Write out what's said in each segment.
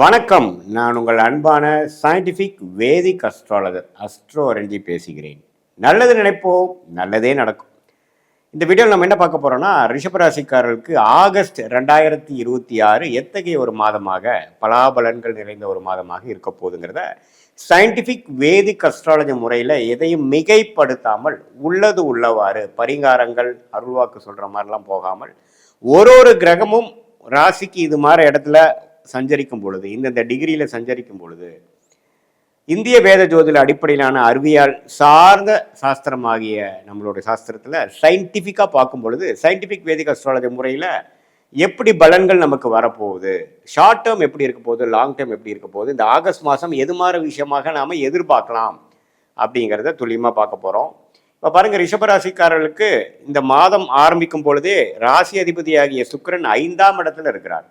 வணக்கம். நான் உங்கள் அன்பான சயின்டிஃபிக் வேதிக் அஸ்ட்ராலஜர் அஸ்ட்ரோ அரஞ்சி பேசுகிறேன். நல்லது நினைப்போம், நல்லதே நடக்கும். இந்த வீடியோவில் நம்ம என்ன பார்க்க போறோம்னா, ரிஷபராசிக்காரர்களுக்கு ஆகஸ்ட் 2026 எத்தகைய ஒரு மாதமாக பலாபலன்கள் நிறைந்த ஒரு மாதமாக இருக்க போகுதுங்கிறத சயின்டிஃபிக் வேதிக் அஸ்ட்ராலஜி முறையில் எதையும் மிகைப்படுத்தாமல் உள்ளது உள்ளவாறு பரிகாரங்கள் அருள்வாக்கு சொல்கிற மாதிரிலாம் போகாமல் ஒரு கிரகமும் ராசிக்கு இது மாதிரி இடத்துல சஞ்சரிக்கும் பொழுது, இந்தந்த டிகிரியில் சஞ்சரிக்கும் பொழுது இந்திய வேத ஜோதிட அடிப்படையிலான அறிவியல் சார்ந்த சாஸ்திரமாகிய நம்மளுடைய சாஸ்திரத்தில் சயின்டிஃபிக்காக பார்க்கும் பொழுது சயின்டிஃபிக் வேதிக் அஸ்ட்ராலஜி முறையில் எப்படி பலன்கள் நமக்கு வரப்போகுது, ஷார்ட் டேர்ம் எப்படி இருக்க போகுது, லாங் டேர்ம் எப்படி இருக்க போகுது, இந்த ஆகஸ்ட் மாதம் எது மாதிரி விஷயமாக நாம் எதிர்பார்க்கலாம் அப்படிங்கிறத துல்லியமாக பார்க்க போகிறோம். இப்போ பாருங்கள், ரிஷபராசிக்காரர்களுக்கு இந்த மாதம் ஆரம்பிக்கும் பொழுதே ராசி அதிபதியாகிய சுக்கிரன் 5ஆம் இடத்துல இருக்கிறார்.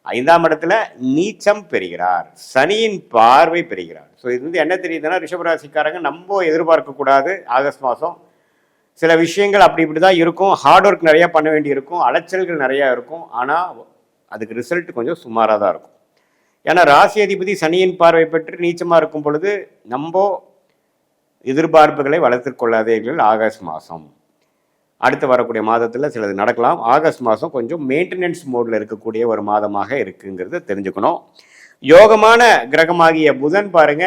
5ஆம் இடத்துல நீச்சம் பெறுகிறார், சனியின் பார்வை பெறுகிறார். ஸோ இது வந்து என்ன தெரியுதுன்னா, ரிஷபராசிக்காரங்க நம்ம எதிர்பார்க்கக்கூடாது. ஆகஸ்ட் மாதம் சில விஷயங்கள் அப்படி இப்படி தான் இருக்கும். ஹார்ட் ஒர்க் நிறையா பண்ண வேண்டி இருக்கும், அலைச்சல்கள் நிறையா இருக்கும். ஆனால் அதுக்கு ரிசல்ட் கொஞ்சம் சுமாராக தான் இருக்கும். ஏன்னா ராசி அதிபதி சனியின் பார்வை பெற்று நீச்சமாக இருக்கும் பொழுது நம்ம எதிர்பார்ப்புகளை வளர்த்து கொள்ளாதீர்கள். ஆகஸ்ட் மாதம் அடுத்து வரக்கூடிய மாதத்தில் சிலது நடக்கலாம். ஆகஸ்ட் மாதம் கொஞ்சம் மெயின்டெனன்ஸ் மோடில் இருக்கக்கூடிய ஒரு மாதமாக இருக்குங்கிறத தெரிஞ்சுக்கணும். யோகமான கிரகமாகிய புதன் பாருங்க,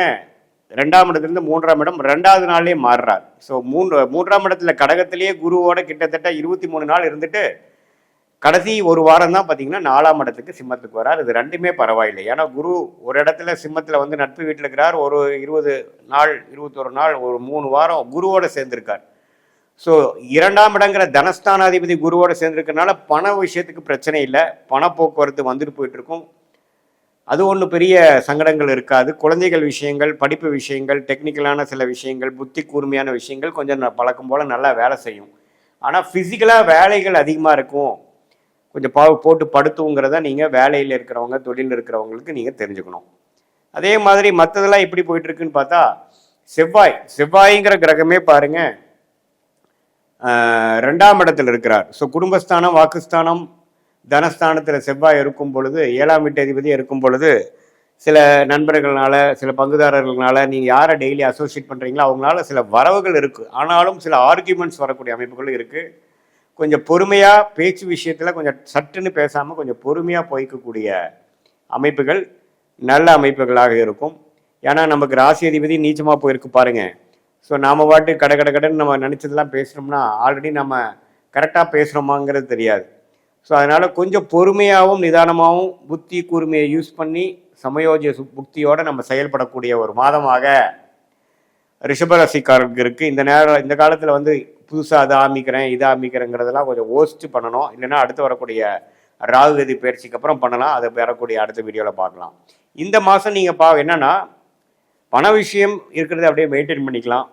2ஆம் இடத்துலேருந்து 3ஆம் இடம் 2வது நாள்லேயே மாறுறார். ஸோ 3ஆம் இடத்துல கடகத்திலேயே குருவோட கிட்டத்தட்ட 23 நாள் இருந்துட்டு கடைசி ஒரு வாரம் தான் பார்த்தீங்கன்னா 4ஆம் இடத்துக்கு சிம்மத்துக்கு வரார். இது ரெண்டுமே பரவாயில்லை. ஏன்னா குரு ஒரு இடத்துல சிம்மத்தில் வந்து நட்பு வீட்டில் இருக்கிறார். ஒரு 20 நாள் 21 நாள் ஒரு 3 வாரம் குருவோட சேர்ந்திருக்கார். ஸோ 2ஆம் இடங்கிற தனஸ்தானாதிபதி குருவோடு சேர்ந்துருக்கனால பண விஷயத்துக்கு பிரச்சனை இல்லை. பண போக்குவரத்து வந்துட்டு போயிட்டு இருக்கும். அது ஒன்றும் பெரிய சங்கடங்கள் இருக்காது. குழந்தைகள் விஷயங்கள், படிப்பு விஷயங்கள், டெக்னிக்கலான சில விஷயங்கள், புத்தி கூர்மையான விஷயங்கள் கொஞ்சம் பழக்கம் போல் நல்லா வேலை செய்யும். ஆனால் ஃபிசிக்கலாக வேலைகள் அதிகமாக இருக்கும். கொஞ்சம் போட்டு படுத்துங்கிறத நீங்கள் வேலையில் இருக்கிறவங்க, தொழிலில் இருக்கிறவங்களுக்கு நீங்கள் தெரிஞ்சுக்கணும். அதே மாதிரி மற்றதெல்லாம் எப்படி போயிட்டுருக்குன்னு பார்த்தா, செவ்வாய்ங்கிற கிரகமே பாருங்கள் 2ஆம் இடத்துல இருக்கிறார். ஸோ குடும்பஸ்தானம், வாக்குஸ்தானம், தனஸ்தானத்தில் செவ்வாய் இருக்கும் பொழுது, 7ஆம் வீட்டு அதிபதி இருக்கும் பொழுது சில நண்பர்களால், சில பங்குதாரர்களால், நீங்கள் யாரை டெய்லி அசோசியேட் பண்ணுறீங்களோ அவங்களால சில வரவுகள் இருக்குது. ஆனாலும் சில ஆர்கியூமெண்ட்ஸ் வரக்கூடிய அமைப்புகளும் இருக்குது. கொஞ்சம் பொறுமையாக பேச்சு விஷயத்தில் கொஞ்சம் சட்டுன்னு பேசாமல் கொஞ்சம் பொறுமையாக போய்க்கக்கூடிய அமைப்புகள் நல்ல அமைப்புகளாக இருக்கும். ஏன்னா நமக்கு ராசி அதிபதி நீச்சமாக போயிருக்கு பாருங்கள். ஸோ நாம் பாட்டு கடன் நம்ம நினச்சதெல்லாம் பேசுகிறோம்னா ஆல்ரெடி நம்ம கரெக்டாக பேசுகிறோமாங்கிறது தெரியாது. ஸோ அதனால் கொஞ்சம் பொறுமையாகவும் நிதானமாகவும் புத்தி கூர்மையை யூஸ் பண்ணி சமயோஜிய புக்தியோடு நம்ம செயல்படக்கூடிய ஒரு மாதமாக ரிஷபராசிக்காரருக்கு இருக்குது. இந்த காலத்தில் வந்து புதுசாக அதை ஆரம்பிக்கிறேன் இதை ஆரம்பிக்கிறேங்கிறதெல்லாம் கொஞ்சம் யோசிச்சு பண்ணணும். இல்லைன்னா அடுத்து வரக்கூடிய ராகுகதி பயிற்சிக்கு அப்புறம் பண்ணலாம். அதை வரக்கூடிய அடுத்த வீடியோவில் பார்க்கலாம். இந்த மாதம் நீங்கள் என்னென்னா பண விஷயம் இருக்கிறத அப்படியே மெயின்டைன் பண்ணிக்கலாம்.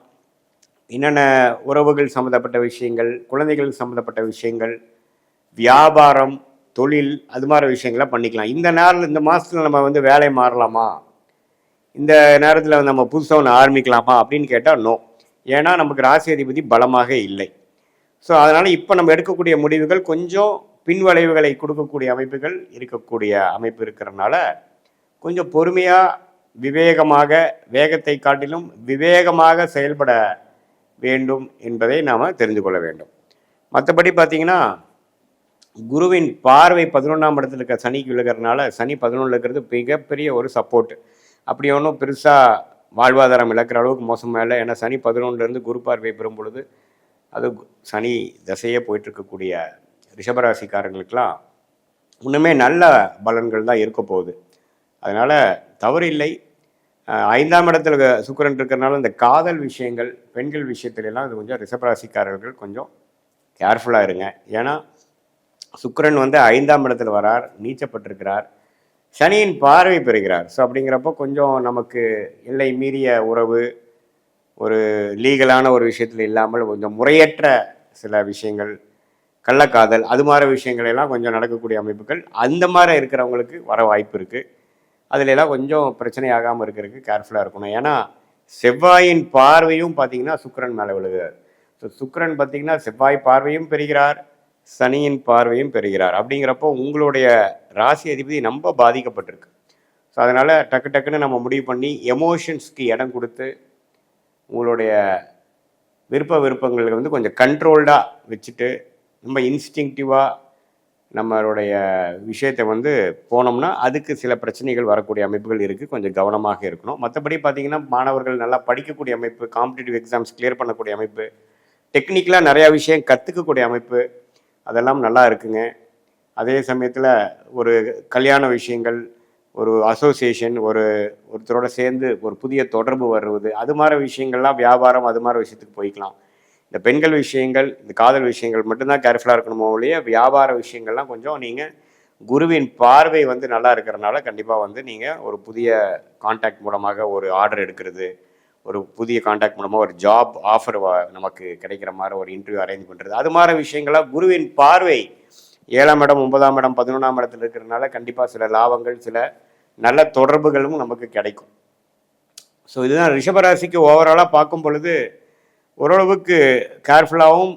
என்னென்ன உறவுகள் சம்மந்தப்பட்ட விஷயங்கள், குழந்தைகள் சம்மந்தப்பட்ட விஷயங்கள், வியாபாரம், தொழில், அது மாதிரி விஷயங்களை பண்ணிக்கலாம். இந்த மாதத்தில் நம்ம வந்து வேலை மாறலாமா, இந்த நேரத்தில் நம்ம புதுசாக ஒன்று ஆரம்பிக்கலாமா அப்படின்னு கேட்டால் நோ. ஏன்னா நமக்கு ராசி அதிபதி பலமாக இல்லை. ஸோ அதனால் இப்போ நம்ம எடுக்கக்கூடிய முடிவுகள் கொஞ்சம் பின்வளைவுகளை கொடுக்கக்கூடிய அமைப்புகள் இருக்கக்கூடிய அமைப்பு இருக்கிறதுனால கொஞ்சம் பொறுமையாக விவேகமாக, வேகத்தை காட்டிலும் விவேகமாக செயல்பட வேண்டும் என்பதை நாம் தெரிந்து கொள்ள வேண்டும். மற்றபடி பார்த்திங்கன்னா குருவின் பார்வை 11ஆம் இடத்துல இருக்க சனிக்கு விழுகிறதுனால, சனி 11 இருக்கிறது மிகப்பெரிய ஒரு சப்போர்ட். அப்படி ஒன்றும் பெருசாக வாழ்வாதாரம் இழக்கிற அளவுக்கு மோசமாக இல்லை. ஏன்னா சனி 11லேருந்து குரு பார்வை பெறும் பொழுது அது சனி தசையே போயிட்டுருக்கக்கூடிய ரிஷபராசிக்காரங்களுக்கெல்லாம் இன்னுமே நல்ல பலன்கள் தான் இருக்க போகுது. அதனால் தவறு இல்லை. 5ஆம் இடத்துல சுக்கிரன் இருக்கிறனால இந்த காதல் விஷயங்கள், பெண்கள் விஷயத்துலலாம் இது கொஞ்சம் ரிஷபராசிக்காரர்கள் கொஞ்சம் கேர்ஃபுல்லாக இருங்க. ஏன்னா சுக்கிரன் வந்து 5ஆம் இடத்துல வரார், நீச்சப்பட்டிருக்கிறார், சனியின் பார்வை பெறுகிறார். ஸோ அப்படிங்கிறப்போ கொஞ்சம் நமக்கு எல்லை மீறிய உறவு, ஒரு லீகலான ஒரு விஷயத்தில் இல்லாமல் கொஞ்சம் முறையற்ற சில விஷயங்கள், கள்ளக்காதல், அது மாதிரி விஷயங்களெல்லாம் கொஞ்சம் நடக்கக்கூடிய அமைப்புகள் அந்த மாதிரி இருக்கிறவங்களுக்கு வர வாய்ப்பு இருக்குது. அதுலெல்லாம் கொஞ்சம் பிரச்சனை ஆகாமல் இருக்கிறதுக்கு கேர்ஃபுல்லாக இருக்கணும். ஏன்னா செவ்வாயின் பார்வையும் பார்த்திங்கன்னா சுக்கிரன் மேலே விழுகிறார். ஸோ சுக்கிரன் பார்த்திங்கன்னா செவ்வாய் பார்வையும் பெறுகிறார், சனியின் பார்வையும் பெறுகிறார். அப்படிங்கிறப்போ உங்களுடைய ராசி அதிபதி ரொம்ப பாதிக்கப்பட்டிருக்கு. ஸோ அதனால் டக்கு டக்குன்னு நம்ம முடிவு பண்ணி எமோஷன்ஸ்க்கு இடம் கொடுத்து உங்களுடைய விருப்பங்களை வந்து கொஞ்சம் கண்ட்ரோல்டாக வச்சுட்டு ரொம்ப இன்ஸ்டிங்டிவாக நம்மளுடைய விஷயத்தை வந்து போனோம்னா அதுக்கு சில பிரச்சனைகள் வரக்கூடிய அமைப்புகள் இருக்குது. கொஞ்சம் கவனமாக இருக்கணும். மற்றபடி பார்த்திங்கன்னா மாணவர்கள் நல்லா படிக்கக்கூடிய அமைப்பு, காம்படிட்டிவ் எக்ஸாம்ஸ் கிளியர் பண்ணக்கூடிய அமைப்பு, டெக்னிக்கலாக நிறையா விஷயம் கற்றுக்கக்கூடிய அமைப்பு, அதெல்லாம் நல்லா இருக்குங்க. அதே சமயத்தில் ஒரு கல்யாண விஷயங்கள், ஒரு அசோசியேஷன், ஒருத்தரோட சேர்ந்து ஒரு புதிய தொடர்பு வருவது, அது மாதிரி விஷயங்கள்லாம் வியாபாரம், அது மாதிரி விஷயத்துக்கு போய்க்கலாம். இந்த பெண்கள் விஷயங்கள், இந்த காதல் விஷயங்கள் மட்டும்தான் கேர்ஃபுல்லாக இருக்கணுமோ ஒழிய வியாபார விஷயங்கள்லாம் கொஞ்சம் நீங்கள் குருவின் பார்வை வந்து நல்லா இருக்கிறனால கண்டிப்பாக வந்து நீங்கள் ஒரு புதிய கான்டாக்ட் மூலமாக ஒரு ஆர்டர் எடுக்கிறது, ஒரு புதிய கான்டாக்ட் மூலமாக ஒரு ஜாப் ஆஃபர் நமக்கு கிடைக்கிற மாதிரி ஒரு இன்டர்வியூ அரேஞ்ச் பண்ணுறது, அது மாதிரி விஷயங்கள்லாம் குருவின் பார்வை 7ஆம் இடம், 9ஆம் இடம், 11ஆம் இடத்துல இருக்கிறதுனால கண்டிப்பாக சில லாபங்கள், சில நல்ல தொடர்புகளும் நமக்கு கிடைக்கும். ஸோ இதுதான் ரிஷபராசிக்கு ஓவராலாக பார்க்கும் பொழுது ஓரளவுக்கு கேர்ஃபுல்லாகவும்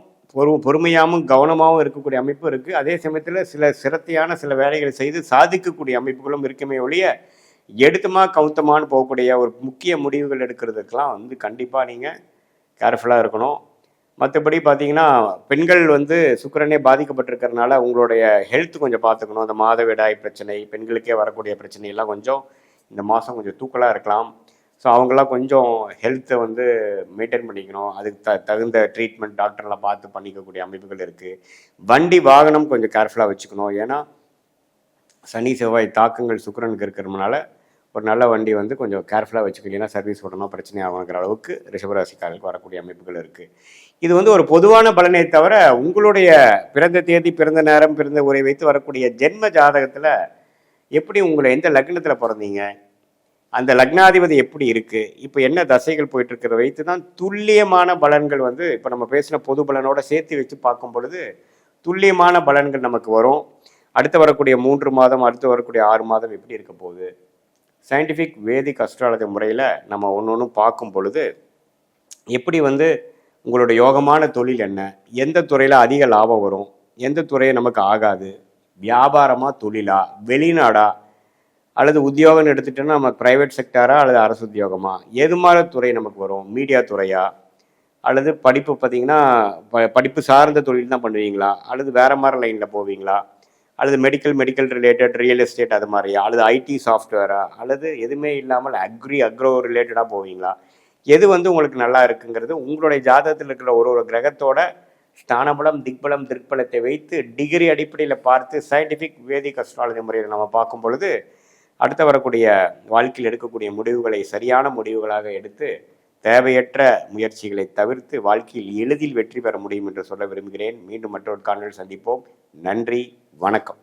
பொறுமையாகவும் கவனமாகவும் இருக்கக்கூடிய அமைப்பு இருக்குது. அதே சமயத்தில் சில சிரத்தையான சில வேலைகளை செய்து சாதிக்கக்கூடிய அமைப்புகளும் இருக்குமே ஒழிய எடுத்துமா கவுத்தமானு போகக்கூடிய ஒரு முக்கிய முடிவுகள் எடுக்கிறதுக்கெலாம் வந்து கண்டிப்பாக நீங்கள் கேர்ஃபுல்லாக இருக்கணும். மற்றபடி பார்த்தீங்கன்னா பெண்கள் வந்து சுக்கிரனே பாதிக்கப்பட்டிருக்கிறதுனால உங்களுடைய ஹெல்த் கொஞ்சம் பார்த்துக்கணும். அந்த மாதவிடாய் பிரச்சனை, பெண்களுக்கே வரக்கூடிய பிரச்சனையெல்லாம் கொஞ்சம் இந்த மாதம் கொஞ்சம் தூக்கலாக இருக்கலாம். ஸோ அவங்களாம் கொஞ்சம் ஹெல்த்தை வந்து மெயின்டைன் பண்ணிக்கணும். அதுக்கு தகுந்த ட்ரீட்மெண்ட் டாக்டர்லாம் பார்த்து பண்ணிக்கக்கூடிய அமைப்புகள் இருக்குது. வண்டி வாகனம் கொஞ்சம் கேர்ஃபுல்லாக வச்சுக்கணும். ஏன்னா சனி செவ்வாய் தாக்கங்கள் சுக்கிரனுக்கு இருக்கிறதுனால ஒரு நல்ல வண்டி வந்து கொஞ்சம் கேர்ஃபுல்லாக வச்சுக்கலைன்னா சர்வீஸ் விடணும், பிரச்சனை ஆகுங்கிற அளவுக்கு ரிஷபராசிக்காரர்களுக்கு வரக்கூடிய அமைப்புகள் இருக்குது. இது வந்து ஒரு பொதுவான பலனை தவிர உங்களுடைய பிறந்த தேதி, பிறந்த நேரம், பிறந்த உரை வைத்து வரக்கூடிய ஜென்ம ஜாதகத்தில் எப்படி உங்களை எந்த லக்னத்தில் பிறந்தீங்க, அந்த லக்னாதிபதி எப்படி இருக்குது, இப்போ என்ன தசைகள் போயிட்டுருக்கிறத வைத்து தான் துல்லியமான பலன்கள் வந்து இப்போ நம்ம பேசின பொது பலனோட சேர்த்து வச்சு பார்க்கும் பொழுது துல்லியமான பலன்கள் நமக்கு வரும். அடுத்து வரக்கூடிய 3 மாதம், அடுத்து வரக்கூடிய 6 மாதம் எப்படி இருக்க போகுது, சயின்டிஃபிக் வேதிக் அஸ்ட்ராலஜி முறையில் நம்ம ஒன்று பார்க்கும் பொழுது எப்படி வந்து உங்களோட யோகமான தொழில் என்ன, எந்த துறையில் அதிக லாபம் வரும், எந்த துறையை நமக்கு ஆகாது, வியாபாரமா தொழிலா, வெளிநாடா, அல்லது உத்தியோகம்னு எடுத்துட்டோன்னா நம்ம ப்ரைவேட் செக்டாரா அல்லது அரசு உத்தியோகமா, எது மாதிரி துறை நமக்கு வரும், மீடியா துறையா, அல்லது படிப்பு பார்த்திங்கன்னா படிப்பு சார்ந்த தொழில் தான் பண்ணுவீங்களா, அல்லது வேறு மாதிரி லைனில் போவீங்களா, அல்லது மெடிக்கல் ரிலேட்டட் ரியல் எஸ்டேட் அது மாதிரியா, அல்லது ஐடி சாஃப்ட்வேரா, அல்லது எதுவுமே இல்லாமல் அக்ரோ ரிலேட்டடாக போவீங்களா, எது வந்து உங்களுக்கு நல்லா இருக்குங்கிறது உங்களுடைய ஜாதகத்தில் இருக்கிற ஒரு கிரகத்தோட ஸ்தானபலம், திக்பலம், திருப்பலத்தை வைத்து டிகிரி அடிப்படையில் பார்த்து சயின்டிஃபிக் வேதிக் அஸ்ட்ராலஜி முறையில் நம்ம பார்க்கும் பொழுது அடுத்து வரக்கூடிய வாழ்க்கையில் எடுக்கக்கூடிய முடிவுகளை சரியான முடிவுகளாக எடுத்து தேவையற்ற முயற்சிகளை தவிர்த்து வாழ்க்கையில் எளிதில் வெற்றி பெற முடியும் என்று சொல்ல விரும்புகிறேன். மீண்டும் மற்றொரு காணொளியில் சந்திப்போம். நன்றி, வணக்கம்.